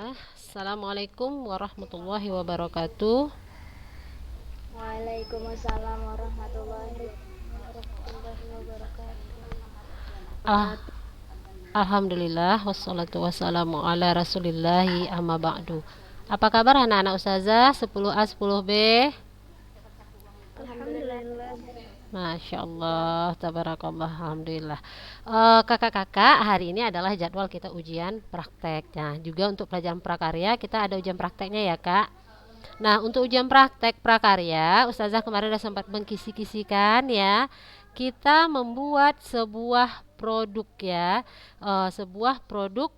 Bismillah. Assalamualaikum warahmatullahi wabarakatuh. Waalaikumsalam warahmatullahi wabarakatuh. Ah, Alhamdulillah wassalatu wassalamu ala rasulillahi amma ba'du. Apa kabar anak-anak ustazah 10A 10B? Alhamdulillah. Masya Allah, tabarakallah, alhamdulillah. Kakak-kakak, hari ini adalah jadwal kita ujian praktek. Nah, juga untuk pelajaran prakarya kita ada ujian prakteknya ya kak. Nah, untuk ujian praktek prakarya, Ustazah kemarin sudah sempat mengkisi-kisikan ya. Kita membuat sebuah produk ya, sebuah produk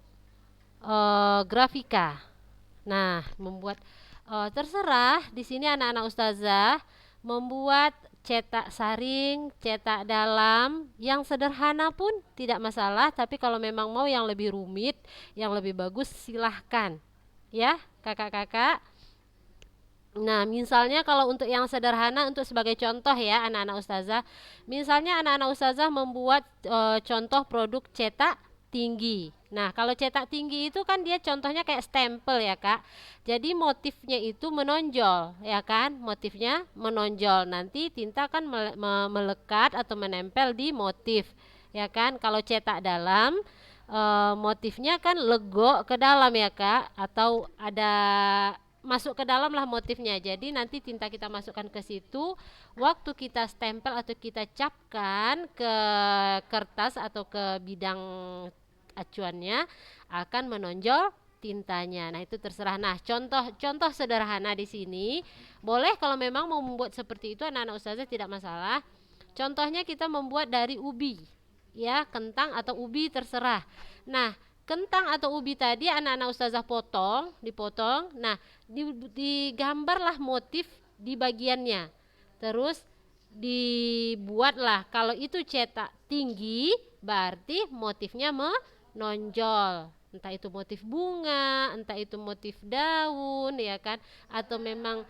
grafika. Nah, membuat terserah di sini anak-anak Ustazah membuat cetak saring, cetak dalam, yang sederhana pun tidak masalah. Tapi kalau memang mau yang lebih rumit, yang lebih bagus, silahkan ya, kakak-kakak. Nah, misalnya kalau untuk yang sederhana, untuk sebagai contoh ya anak-anak ustazah, misalnya anak-anak ustazah membuat contoh produk cetak tinggi. Nah, kalau cetak tinggi itu kan dia contohnya kayak stempel ya kak. Jadi motifnya itu menonjol ya kan, motifnya menonjol. Nanti tinta kan melekat atau menempel di motif ya kan. Kalau cetak dalam, motifnya kan legok ke dalam ya kak, atau ada masuk ke dalam lah motifnya. Jadi nanti tinta kita masukkan ke situ, waktu kita stempel atau kita capkan ke kertas atau ke bidang acuannya, akan menonjol tintanya. Nah, itu terserah. Nah, contoh sederhana di sini, boleh kalau memang mau membuat seperti itu anak-anak ustazah tidak masalah. Contohnya kita membuat dari ubi, ya, kentang atau ubi terserah. Nah, kentang atau ubi tadi anak-anak ustazah dipotong. Nah, digambarlah motif di bagiannya. Terus dibuatlah, kalau itu cetak tinggi berarti motifnya menonjol. Entah itu motif bunga, entah itu motif daun ya kan, atau memang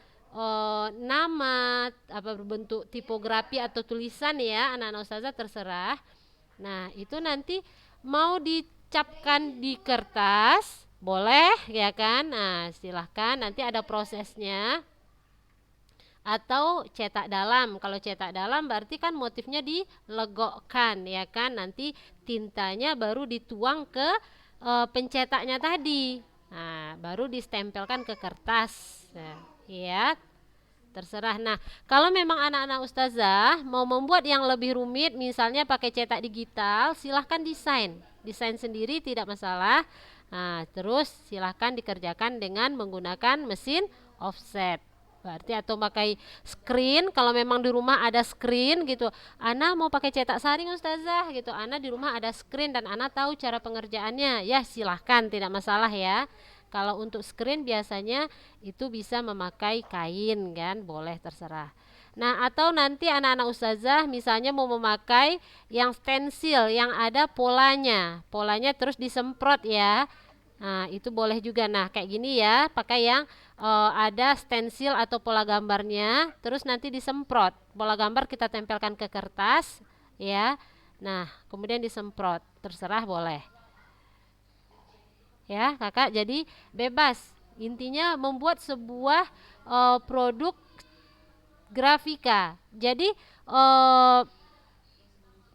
nama apa berbentuk tipografi atau tulisan ya anak-anak ustazah terserah. Nah, itu nanti mau dicapkan di kertas, boleh ya kan? Nah, silahkan nanti ada prosesnya. Atau cetak dalam. Kalau cetak dalam berarti kan motifnya dilegokkan ya kan? Nanti tintanya baru dituang ke pencetaknya tadi. Nah, baru distempelkan ke kertas. Nah, ya, terserah. Nah, kalau memang anak-anak ustazah mau membuat yang lebih rumit, misalnya pakai cetak digital, silahkan desain sendiri tidak masalah. Nah, terus silahkan dikerjakan dengan menggunakan mesin offset. Berarti atau pakai screen, kalau memang di rumah ada screen gitu. Ana mau pakai cetak saring ustazah gitu. Ana di rumah ada screen dan Ana tahu cara pengerjaannya. Ya, silahkan tidak masalah ya. Kalau untuk screen biasanya itu bisa memakai kain kan, boleh terserah. Nah, atau nanti anak-anak ustazah misalnya mau memakai yang stensil yang ada polanya. Polanya terus disemprot ya. Nah, itu boleh juga. Nah, kayak gini ya, pakai yang ada stensil atau pola gambarnya, terus nanti disemprot. Pola gambar kita tempelkan ke kertas, ya. Nah, kemudian disemprot. Terserah boleh. Ya, kakak. Jadi bebas. Intinya membuat sebuah produk grafika. Jadi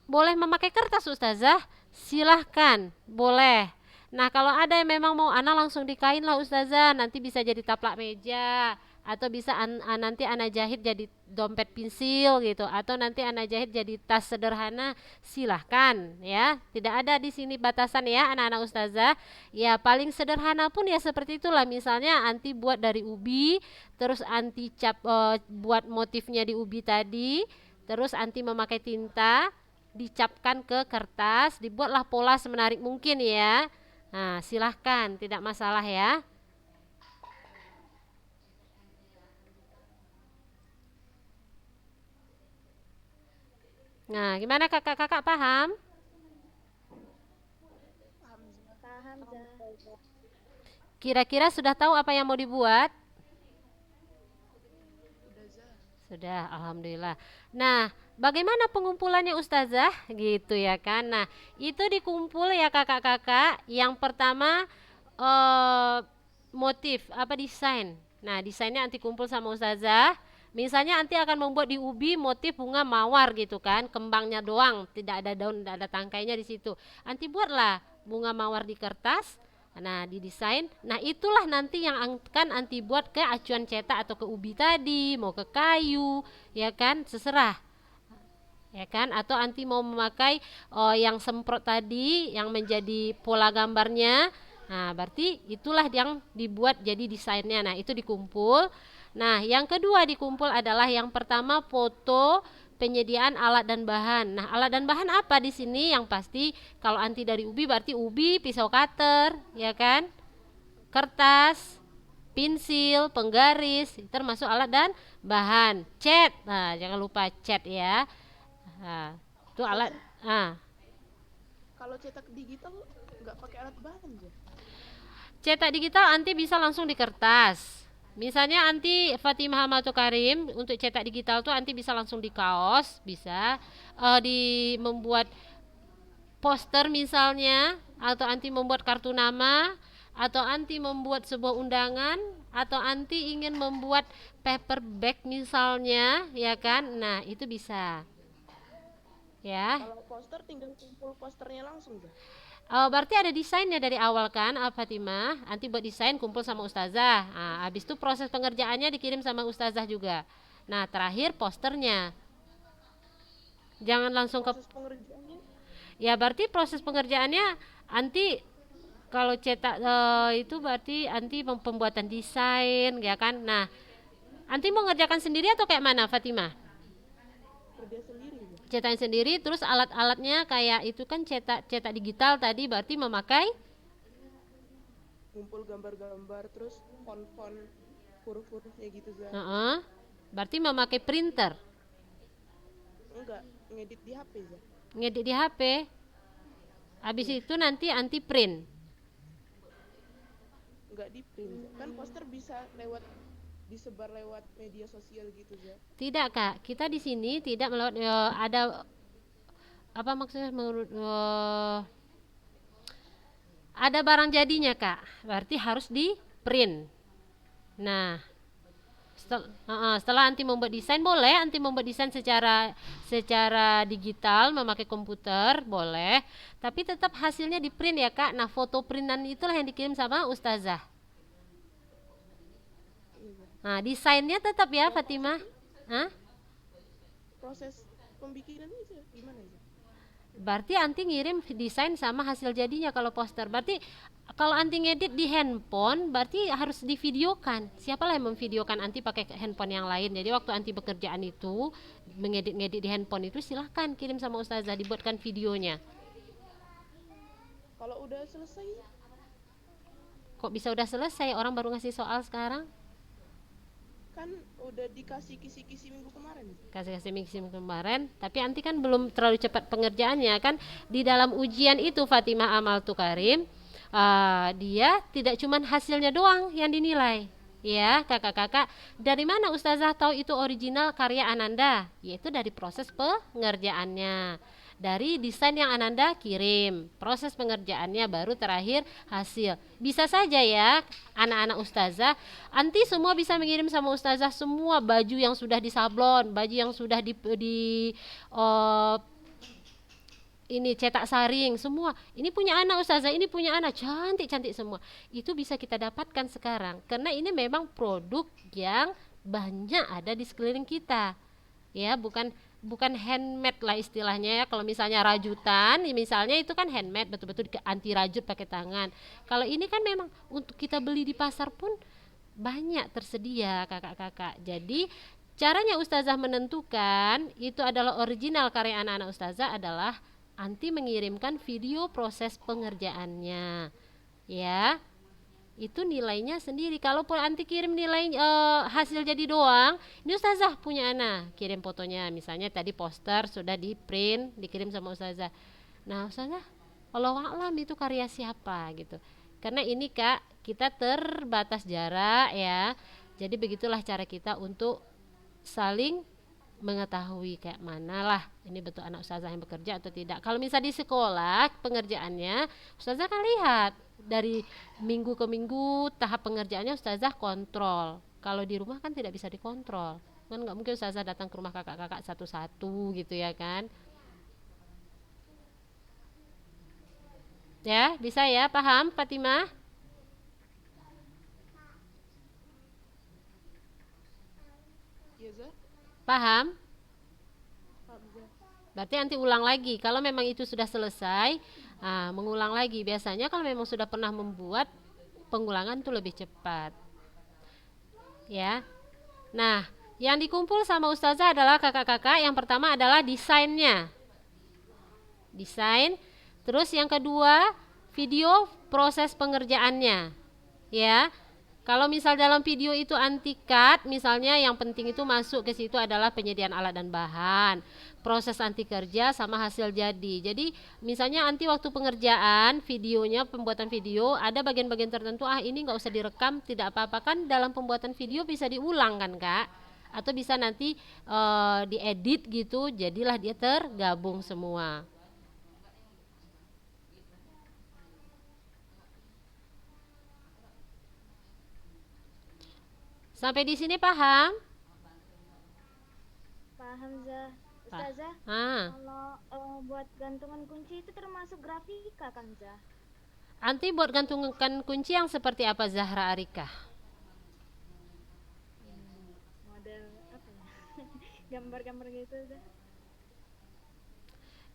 boleh memakai kertas ustazah, silahkan, boleh. Nah, kalau ada yang memang mau ana langsung di kain lah ustazah, nanti bisa jadi taplak meja, atau bisa nanti ana jahit jadi dompet pensil gitu, atau nanti ana jahit jadi tas sederhana, silahkan ya. Tidak ada di sini batasan ya anak-anak ustazah. Ya paling sederhana pun ya seperti itulah, misalnya anti buat dari ubi, terus anti buat motifnya di ubi tadi, terus anti memakai tinta, dicapkan ke kertas, dibuatlah pola semenarik mungkin ya. Nah, silahkan, tidak masalah ya. Nah, gimana kakak-kakak paham? Paham, Zah. Kira-kira sudah tahu apa yang mau dibuat? Sudah, alhamdulillah. Nah, bagaimana pengumpulannya ustazah? Gitu ya kan. Nah, itu dikumpul ya kakak-kakak. Yang pertama eh motif apa desain. Nah, desainnya anti kumpul sama ustazah. Misalnya anti akan membuat di ubi motif bunga mawar gitu kan, kembangnya doang, tidak ada daun, tidak ada tangkainya di situ. Anti buatlah bunga mawar di kertas. Nah, didesain. Nah, itulah nanti yang akan anti buat ke acuan cetak atau ke ubi tadi, mau ke kayu, ya kan, terserah. Ya kan, atau anti mau memakai yang semprot tadi yang menjadi pola gambarnya. Nah, berarti itulah yang dibuat jadi desainnya. Nah, itu dikumpul. Nah, yang kedua dikumpul adalah yang pertama foto penyediaan alat dan bahan. Nah, alat dan bahan apa di sini? Yang pasti kalau anti dari ubi berarti ubi, pisau cutter, ya kan? Kertas, pensil, penggaris, termasuk alat dan bahan. Cat. Nah, jangan lupa cat ya. Nah, itu alat. Ustazah, Ah, kalau cetak digital nggak pakai alat bahan ya? cetak digital anti bisa langsung di kertas. Misalnya anti Fatimah Hamato Karim untuk cetak digital tuh anti bisa langsung di kaos, bisa di membuat poster misalnya, atau anti membuat kartu nama, atau anti membuat sebuah undangan, atau anti ingin membuat paper bag misalnya, ya kan? Nah, itu bisa. Ya. Kalau poster tinggal kumpul posternya langsung ya? Oh, berarti ada desainnya dari awal kan, Fatimah? Nanti buat desain kumpul sama ustazah. Nah, habis itu proses pengerjaannya dikirim sama ustazah juga. Nah, terakhir posternya. Jangan langsung ke. Proses pengerjaannya Ya, berarti proses pengerjaannya anti kalau cetak itu berarti anti pembuatan desain, ya kan? Nah, anti mau ngerjakan sendiri atau kayak mana, Fatimah? kerja sendiri ya? Cetakin sendiri, terus alat-alatnya kayak itu kan cetak cetak digital tadi berarti memakai. Ngumpul gambar-gambar terus font-font huruf-hurufnya gitu za? Berarti memakai printer, Enggak, ngedit di HP za? ngedit di HP. Habis Iya, itu nanti anti print. nggak di print za. Kan poster bisa lewat disebar lewat media sosial gitu za? Tidak kak, kita di sini tidak melewat ada apa maksudnya menurut ada barang jadinya kak. Berarti harus di print. Nah, setelah anti membuat desain boleh anti membuat desain secara digital memakai komputer boleh, tapi tetap hasilnya di print ya kak. Nah, foto printan itulah yang dikirim sama ustazah. Iya za. Nah, desainnya tetap ya Yang Fatimah. Hah? proses pembikinannya za gimana za? Berarti anti ngirim desain sama hasil jadinya kalau poster. Berarti kalau anti ngedit di handphone berarti harus divideokan. Siapalah yang memvideokan anti pakai handphone yang lain. Jadi waktu anti bekerjaan itu mengedit-ngedit di handphone itu silahkan kirim sama ustazah dibuatkan videonya. Kalau udah selesai Kok bisa udah selesai orang baru ngasih soal sekarang? kan udah dikasih kisi-kisi minggu kemarin za? Kasih-kasih mixing kemarin, tapi anti kan belum terlalu cepat pengerjaannya kan. Di dalam ujian itu Fatimah Amal Tukarim, dia tidak cuman hasilnya doang yang dinilai. Ya, kakak-kakak, dari mana ustazah tahu itu original karya Ananda? Yaitu dari proses pengerjaannya. Dari desain yang Ananda kirim, proses pengerjaannya baru terakhir hasil. Bisa saja ya, anak-anak ustazah, anti semua bisa mengirim sama ustazah semua baju yang sudah disablon, baju yang sudah eh, ini cetak saring semua. Ini punya anak ustazah, ini punya anak, cantik-cantik semua. Itu bisa kita dapatkan sekarang karena ini memang produk yang banyak ada di sekeliling kita. Ya, bukan bukan handmade lah istilahnya ya. Kalau misalnya rajutan, misalnya itu kan handmade betul-betul anti rajut pakai tangan. Kalau ini kan memang untuk kita beli di pasar pun banyak tersedia kakak-kakak. Jadi caranya ustazah menentukan itu adalah original karya anak-anak ustazah adalah anti mengirimkan video proses pengerjaannya. Ya, itu nilainya sendiri. Kalaupun anti kirim nilai hasil jadi doang, ini ustazah punya anak kirim fotonya, misalnya tadi poster sudah di print dikirim sama ustazah. Nah ustazah, Allah alam itu karya siapa gitu, karena ini kak kita terbatas jarak ya. Jadi begitulah cara kita untuk saling mengetahui kayak mana lah ini betul anak ustazah yang bekerja atau tidak. Kalau misalnya di sekolah pengerjaannya, ustazah kan lihat dari minggu ke minggu tahap pengerjaannya ustazah kontrol. Kalau di rumah kan tidak bisa dikontrol. Kan nggak mungkin ustazah datang ke rumah kakak-kakak satu-satu gitu ya kan. Ya, bisa ya, paham Fatimah? Iya, Zah? Paham? Paham, Zah. Berarti nanti ulang lagi. Kalau memang itu sudah selesai, mengulang lagi. Biasanya kalau memang sudah pernah membuat, pengulangan itu lebih cepat. Ya. Nah, yang dikumpul sama ustazah adalah kakak-kakak. Yang pertama adalah desainnya. Desain. Terus yang kedua, video proses pengerjaannya. Ya. Kalau misal dalam video itu anti cut, misalnya yang penting itu masuk ke situ adalah penyediaan alat dan bahan, proses anti kerja sama hasil jadi. Jadi misalnya anti waktu pengerjaan videonya, pembuatan video ada bagian-bagian tertentu ini nggak usah direkam, tidak apa-apa kan dalam pembuatan video bisa diulang kan kak, atau bisa nanti diedit gitu, jadilah dia tergabung semua. Sampai di sini paham? Paham, Zah. Pak. Ustazah, Ah. kalau buat gantungan kunci itu termasuk grafika kan, Zah? Anti buat gantungkan kunci yang seperti apa Zahra Arika? Model apa ya? Gambar-gambar gitu, Zah.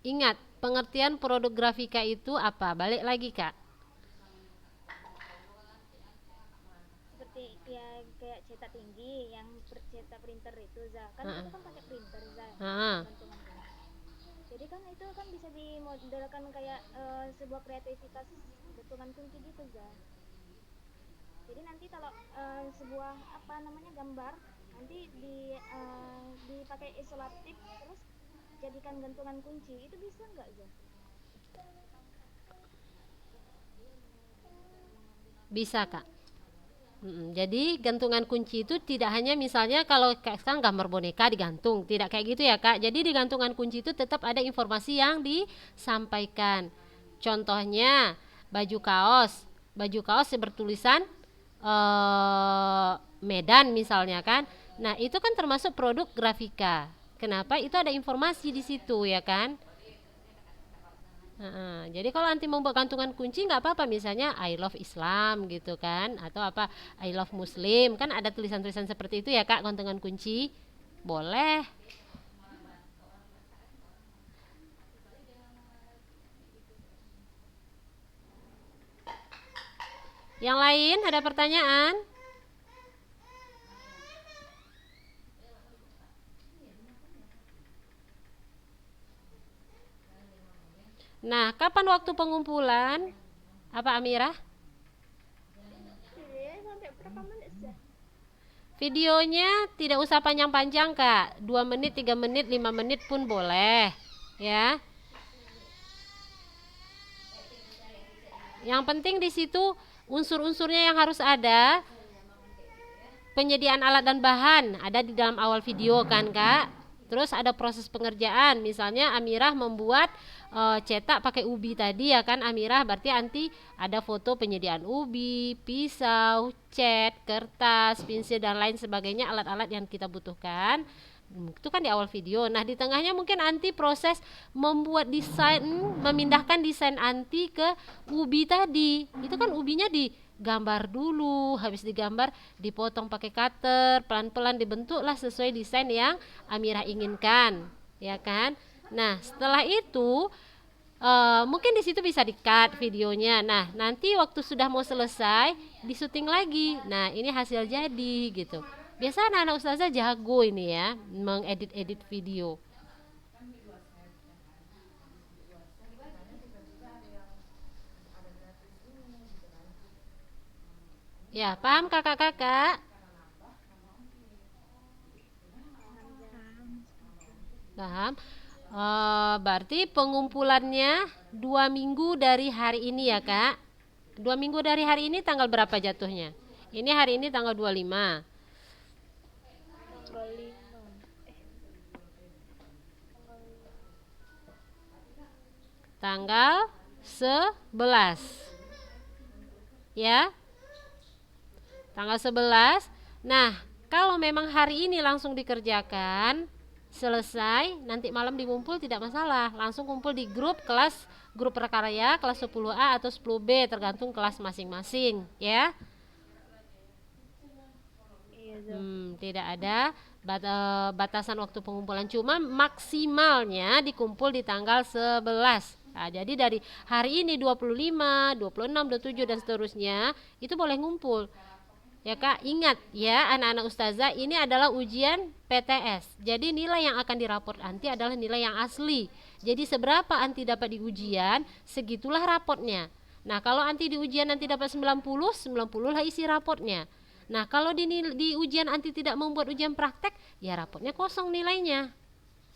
Ingat, pengertian produk grafika itu apa? Balik lagi kak. Seperti ya kayak cetak tinggi yang cetak printer itu, Zah. Kan itu kan pakai printer, Zah. Ah. Gantungan kunci. Jadi kan itu kan bisa dimodelkan kayak sebuah kreativitas gantungan kunci gitu, Zah. Jadi nanti kalau sebuah apa namanya gambar nanti dipakai isolatif terus jadikan gantungan kunci itu bisa nggak, Zah? Bisa kak. Jadi gantungan kunci itu tidak hanya misalnya kalau kayak sekarang gambar boneka digantung, tidak kayak gitu ya kak. Jadi di gantungan kunci itu tetap ada informasi yang disampaikan. Contohnya baju kaos bertulisan Medan misalnya kan. Nah itu kan termasuk produk grafika. Kenapa? Itu ada informasi di situ ya kan. Jadi kalau anti membuat gantungan kunci nggak apa-apa, misalnya I love Islam gitu kan, atau apa I love Muslim, kan ada tulisan-tulisan seperti itu ya kak, gantungan kunci boleh. Yang lain ada pertanyaan? Nah, kapan waktu pengumpulan? Apa Amirah? Iya, sampai berapa menit, Zah? Videonya tidak usah panjang-panjang kak, 2 menit, 3 menit, 5 menit pun boleh ya. Yang penting di situ unsur-unsurnya yang harus ada, penyediaan alat dan bahan ada di dalam awal video kan kak. Terus ada proses pengerjaan, misalnya Amirah membuat cetak pakai ubi tadi ya kan Amirah, berarti nanti ada foto penyediaan ubi, pisau, cat, kertas, pensil dan lain sebagainya, alat-alat yang kita butuhkan. Itu kan di awal video. Nah di tengahnya mungkin anti proses membuat desain, memindahkan desain anti ke ubi tadi. Itu kan ubinya digambar dulu, habis digambar dipotong pakai cutter, pelan-pelan dibentuklah sesuai desain yang Amirah inginkan, ya kan? Nah setelah itu mungkin di situ bisa di-cut videonya. Nah nanti waktu sudah mau selesai disuting lagi. Nah ini hasil jadi gitu. Biasa anak-anak ustazah jago ini ya mengedit-edit video. Ya paham kakak-kakak? Paham. Berarti pengumpulannya 2 minggu dari hari ini ya kak. 2 minggu dari hari ini tanggal berapa jatuhnya? Ini hari ini tanggal 25. Tanggal 5. tanggal 11. Ya. Tanggal 11. Nah, kalau memang hari ini langsung dikerjakan, selesai, nanti malam dikumpul tidak masalah. Langsung kumpul di grup kelas, grup prakarya kelas 10A atau 10B tergantung kelas masing-masing, ya. Iya, Zah. Tidak ada batasan waktu pengumpulan, cuma maksimalnya dikumpul di tanggal 11. Nah, jadi dari hari ini 25, 26, 27 dan seterusnya itu boleh ngumpul. Ya Kak, ingat ya anak-anak ustazah, ini adalah ujian PTS. Jadi nilai yang akan diraport anti adalah nilai yang asli. Jadi seberapa anti dapat di ujian, segitulah raportnya. Nah, kalau anti di ujian nanti dapat 90, 90 lah isi raportnya. Nah, kalau di ujian anti tidak membuat ujian praktek, ya raportnya kosong nilainya.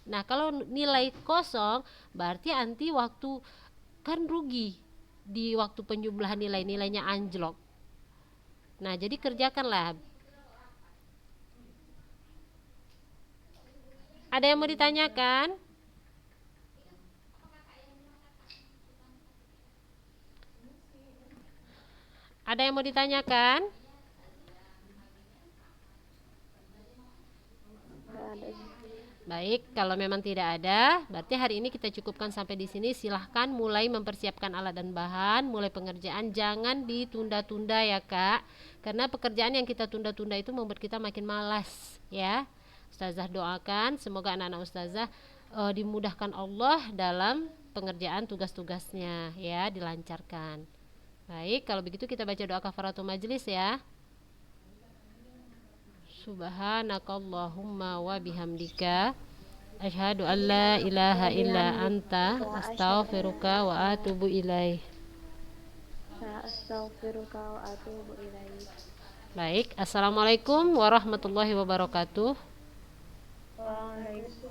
Nah, kalau nilai kosong, berarti anti waktu kan rugi di waktu penjumlahan nilainya anjlok. Nah, jadi kerjakanlah. Ada yang mau ditanyakan? Ada yang mau ditanyakan? Nggak ada. Baik, kalau memang tidak ada, berarti hari ini kita cukupkan sampai di sini. Silahkan mulai mempersiapkan alat dan bahan, mulai pengerjaan, jangan ditunda-tunda ya Kak. Karena pekerjaan yang kita tunda-tunda itu membuat kita makin malas, ya. Ustazah doakan semoga anak-anak ustazah dimudahkan Allah dalam pengerjaan tugas-tugasnya, ya, dilancarkan. Baik, kalau begitu kita baca doa kafaratul majelis ya. Subhanakallahumma wa bihamdika asyhadu an la ilaha illa anta astaghfiruka wa atubu ilaih. Astaghfiruka wa atubu ilaik. Baik, assalamualaikum warahmatullahi wabarakatuh. Waalaikumsalam.